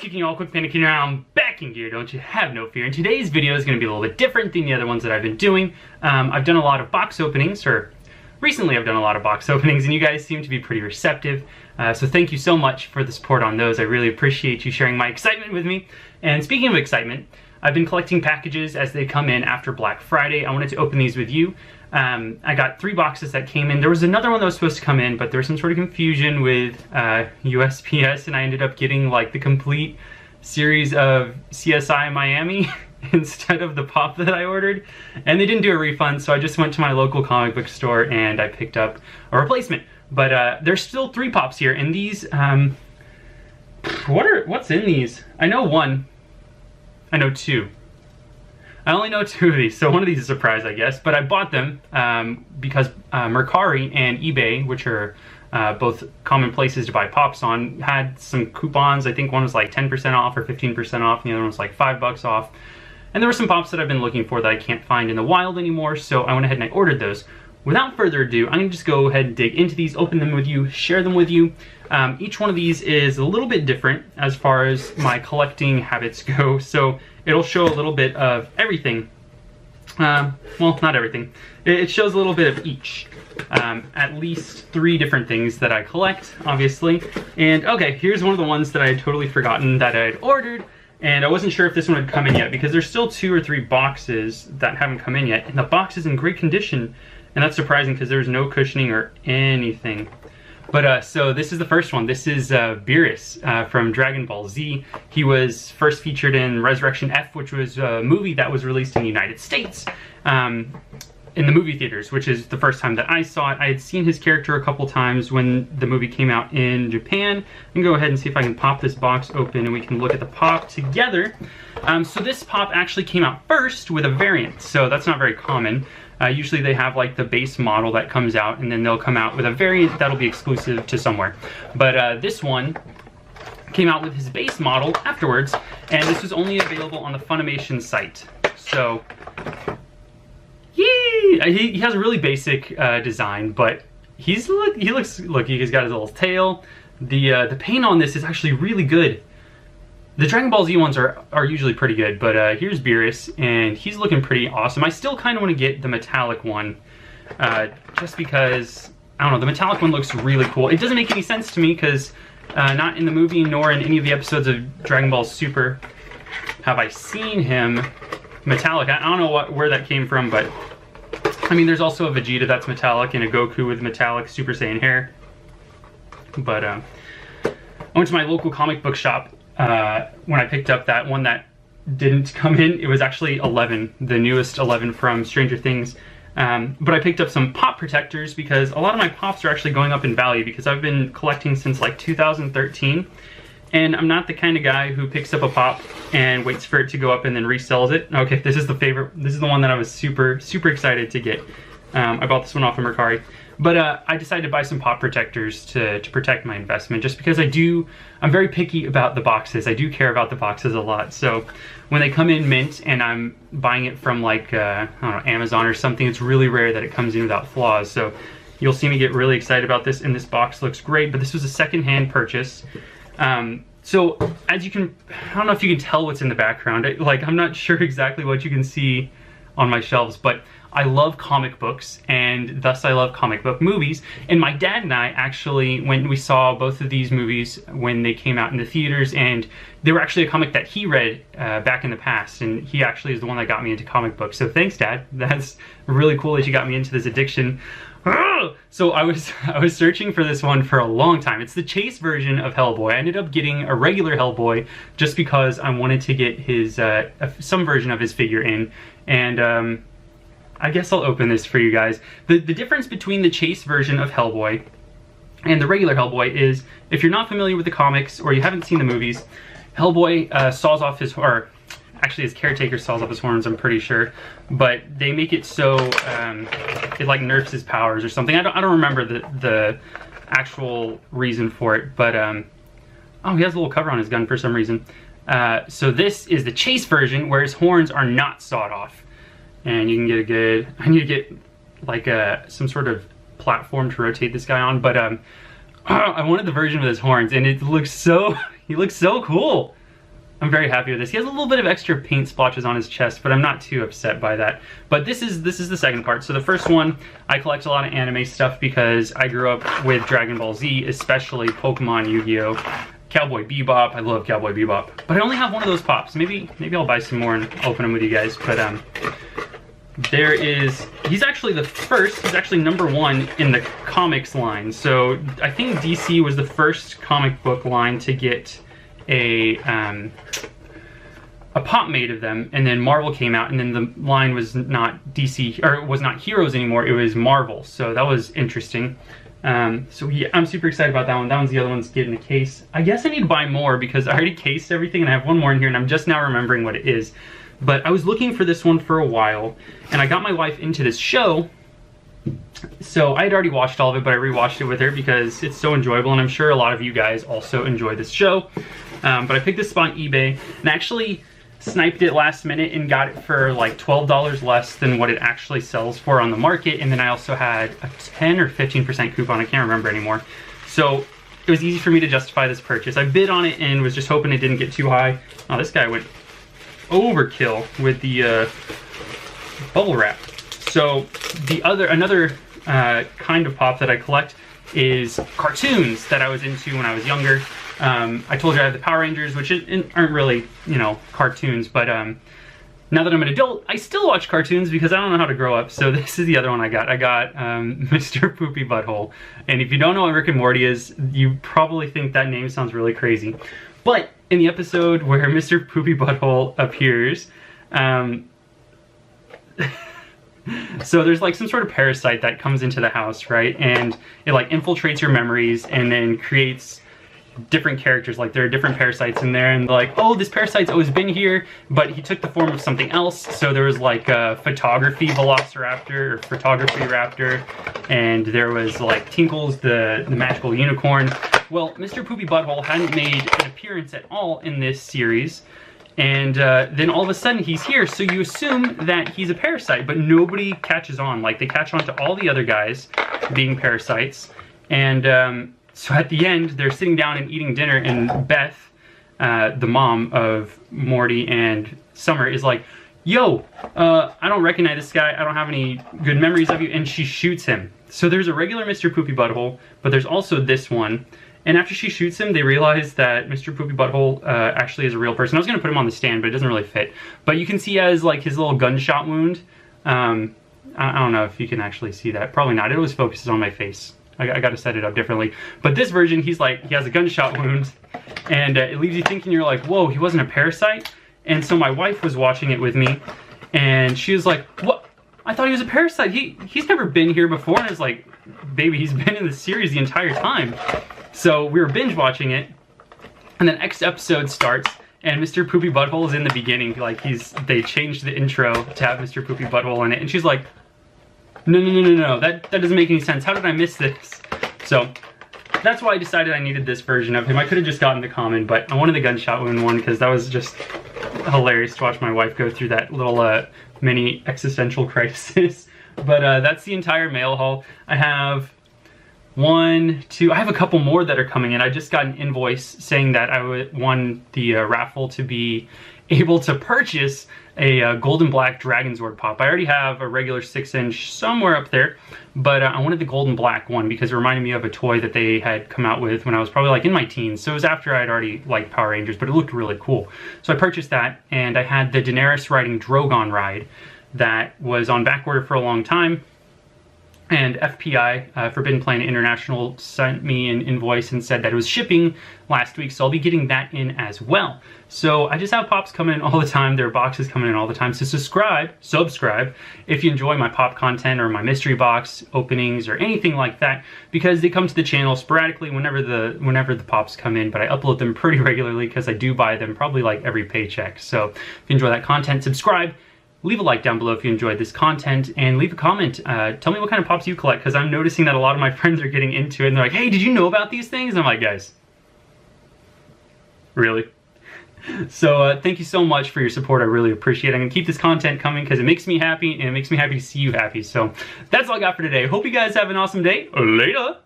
kicking all Kwikpanik here. I'm back in gear, don't you have no fear. And today's video is going to be a little bit different than the other ones that I've been doing. I've done a lot of box openings, or recently I've done a lot of box openings, and you guys seem to be pretty receptive. So thank you so much for the support on those. I really appreciate you sharing my excitement with me. And speaking of excitement, I've been collecting packages as they come in after Black Friday. I wanted to open these with you. I got 3 boxes that came in. There was another one that was supposed to come in, but there was some sort of confusion with USPS, and I ended up getting like the complete series of CSI Miami instead of the pop that I ordered. And they didn't do a refund, so I just went to my local comic book store and I picked up a replacement. But there's still 3 pops here, and these, what's in these? I know 1. I know 2. I only know 2 of these, so one of these is a surprise, I guess. But I bought them because Mercari and eBay, which are both common places to buy pops on, had some coupons. I think one was like 10% off or 15% off, and the other one was like $5 off. And there were some pops that I've been looking for that I can't find in the wild anymore, so I went ahead and I ordered those. Without further ado, I'm gonna just go ahead and dig into these, open them with you, share them with you. Each one of these is a little bit different as far as my collecting habits go, so it'll show a little bit of everything. Well, not everything. It shows a little bit of each. At least 3 different things that I collect, obviously. And okay, here's one of the ones that I had totally forgotten that I had ordered, and I wasn't sure if this one had come in yet because there's still 2 or 3 boxes that haven't come in yet, and the box is in great condition. And that's surprising because there's no cushioning or anything. But so this is the first one. This is Beerus from Dragon Ball Z. He was first featured in Resurrection F, which was a movie that was released in the United States in the movie theaters, which is the first time that I saw it. I had seen his character a couple times when the movie came out in Japan. I can go ahead and see if I can pop this box open and we can look at the pop together. So this pop actually came out first with a variant, so that's not very common. Usually they have like the base model that comes out, and then they'll come out with a variant that'll be exclusive to somewhere. But this one came out with his base model afterwards, and this was only available on the Funimation site. So, he has a really basic design, but he's got his little tail. The paint on this is actually really good. The Dragon Ball Z ones are usually pretty good, but here's Beerus, and he's looking pretty awesome. I still kind of want to get the metallic one, just because, I don't know, the metallic one looks really cool. It doesn't make any sense to me, because not in the movie nor in any of the episodes of Dragon Ball Super have I seen him metallic. I don't know where that came from, but, I mean, there's also a Vegeta that's metallic, and a Goku with metallic Super Saiyan hair. But, I went to my local comic book shop when I picked up that one that didn't come in. It was actually 11, the newest 11 from Stranger Things. But I picked up some pop protectors because a lot of my pops are actually going up in value because I've been collecting since like 2013. And I'm not the kind of guy who picks up a pop and waits for it to go up and then resells it. Okay, this is the favorite. This is the one that I was super excited to get. I bought this one off of Mercari. But I decided to buy some pop protectors to protect my investment, just because I'm very picky about the boxes. I do care about the boxes a lot. So when they come in mint and I'm buying it from like, I don't know, Amazon or something, it's really rare that it comes in without flaws. So you'll see me get really excited about this, and this box looks great, but this was a secondhand purchase. So as you can, I don't know if you can tell what's in the background. I'm not sure exactly what you can see on my shelves, but I love comic books, and thus I love comic book movies. And my dad and I actually, when we saw both of these movies when they came out in the theaters, and they were actually a comic that he read back in the past, and he actually is the one that got me into comic books. So thanks, Dad. That's really cool that you got me into this addiction. So I was searching for this one for a long time. It's the Chase version of Hellboy. I ended up getting a regular Hellboy just because I wanted to get his some version of his figure in, and I guess I'll open this for you guys. The difference between the Chase version of Hellboy and the regular Hellboy is, if you're not familiar with the comics or you haven't seen the movies, Hellboy saws off his, or actually his caretaker saws off his horns, I'm pretty sure, but they make it so it like nerfs his powers or something. I don't remember the actual reason for it, but oh, he has a little cover on his gun for some reason. So this is the Chase version where his horns are not sawed off. And you can get a good, I need to get like some sort of platform to rotate this guy on, but I wanted the version with his horns, and it looks so, he looks so cool. I'm very happy with this. He has a little bit of extra paint splotches on his chest, but I'm not too upset by that. But this is the second part. So the first one, I collect a lot of anime stuff because I grew up with Dragon Ball Z, especially Pokemon, Yu-Gi-Oh!, Cowboy Bebop. I love Cowboy Bebop. But I only have one of those pops. Maybe I'll buy some more and open them with you guys. But there is, he's actually the first, he's actually #1 in the comics line. So I think DC was the first comic book line to get a pop made of them, and then Marvel came out, and then the line was not DC, or it was not Heroes anymore, it was Marvel. So that was interesting. So yeah, I'm super excited about that one. That one's the other one's getting a case. I guess I need to buy more because I already cased everything and I have one more in here and I'm just now remembering what it is. But I was looking for this one for a while and I got my wife into this show. So I had already watched all of it, but I rewatched it with her because it's so enjoyable and I'm sure a lot of you guys also enjoy this show. But I picked this up on eBay and actually sniped it last minute and got it for like $12 less than what it actually sells for on the market. And then I also had a 10 or 15% coupon, I can't remember anymore. So it was easy for me to justify this purchase. I bid on it and was just hoping it didn't get too high. Oh, this guy went overkill with the bubble wrap. So another kind of pop that I collect is cartoons that I was into when I was younger. I told you I have the Power Rangers, which aren't really, you know, cartoons, but now that I'm an adult, I still watch cartoons because I don't know how to grow up. So this is the other one I got. I got Mr. Poopy Butthole. And if you don't know what Rick and Morty is, you probably think that name sounds really crazy. But in the episode where Mr. Poopy Butthole appears, so there's like some sort of parasite that comes into the house, right? And it like infiltrates your memories and then creates different characters. Like there are different parasites in there and like, oh, this parasite's always been here, but he took the form of something else. So there was like a photography velociraptor or photography raptor, and there was like Tinkles, the magical unicorn. Well, Mr. Poopy Butthole hadn't made an appearance at all in this series, and then all of a sudden he's here, so you assume that he's a parasite, but nobody catches on. Like they catch on to all the other guys being parasites, and so at the end, they're sitting down and eating dinner, and Beth, the mom of Morty and Summer, is like, yo, I don't recognize this guy, I don't have any good memories of you, and she shoots him. So there's a regular Mr. Poopy Butthole, but there's also this one, and after she shoots him, they realize that Mr. Poopy Butthole actually is a real person. I was going to put him on the stand, but it doesn't really fit. But you can see he has like his little gunshot wound. I don't know if you can actually see that. Probably not. It always focuses on my face. I got to set it up differently. But this version, he's like, he has a gunshot wound, and it leaves you thinking, you're like, whoa, he wasn't a parasite? And so my wife was watching it with me, and she was like, what? I thought he was a parasite. He's never been here before. And it's like, baby, he's been in the series the entire time. So we were binge watching it, and then next episode starts, and Mr. Poopy Butthole is in the beginning. Like they changed the intro to have Mr. Poopy Butthole in it, and she's like, no, that doesn't make any sense. How did I miss this? So that's why I decided I needed this version of him. I could have just gotten the common, but I wanted the gunshot wound one because that was just hilarious to watch my wife go through that little mini existential crisis. But that's the entire mail haul. I have I have a couple more that are coming in. I just got an invoice saying that I won the raffle to be able to purchase a golden black Dragon Zord pop. I already have a regular 6-inch somewhere up there, but I wanted the golden black one because it reminded me of a toy that they had come out with when I was probably like in my teens. So it was after I had already liked Power Rangers, but it looked really cool. So I purchased that, and I had the Daenerys riding Drogon ride that was on back order for a long time. And FPI, Forbidden Planet International, sent me an invoice and said that it was shipping last week, so I'll be getting that in as well. So I just have pops coming in all the time. There are boxes coming in all the time. So subscribe if you enjoy my pop content or my mystery box openings or anything like that, because they come to the channel sporadically whenever the pops come in, but I upload them pretty regularly because I do buy them probably like every paycheck. So if you enjoy that content, subscribe. Leave a like down below if you enjoyed this content, and leave a comment. Tell me what kind of pops you collect, because I'm noticing that a lot of my friends are getting into it, and they're like, hey, did you know about these things? And I'm like, guys, really? So thank you so much for your support. I really appreciate it. I'm going to keep this content coming because it makes me happy, and it makes me happy to see you happy. So that's all I got for today. Hope you guys have an awesome day. Later!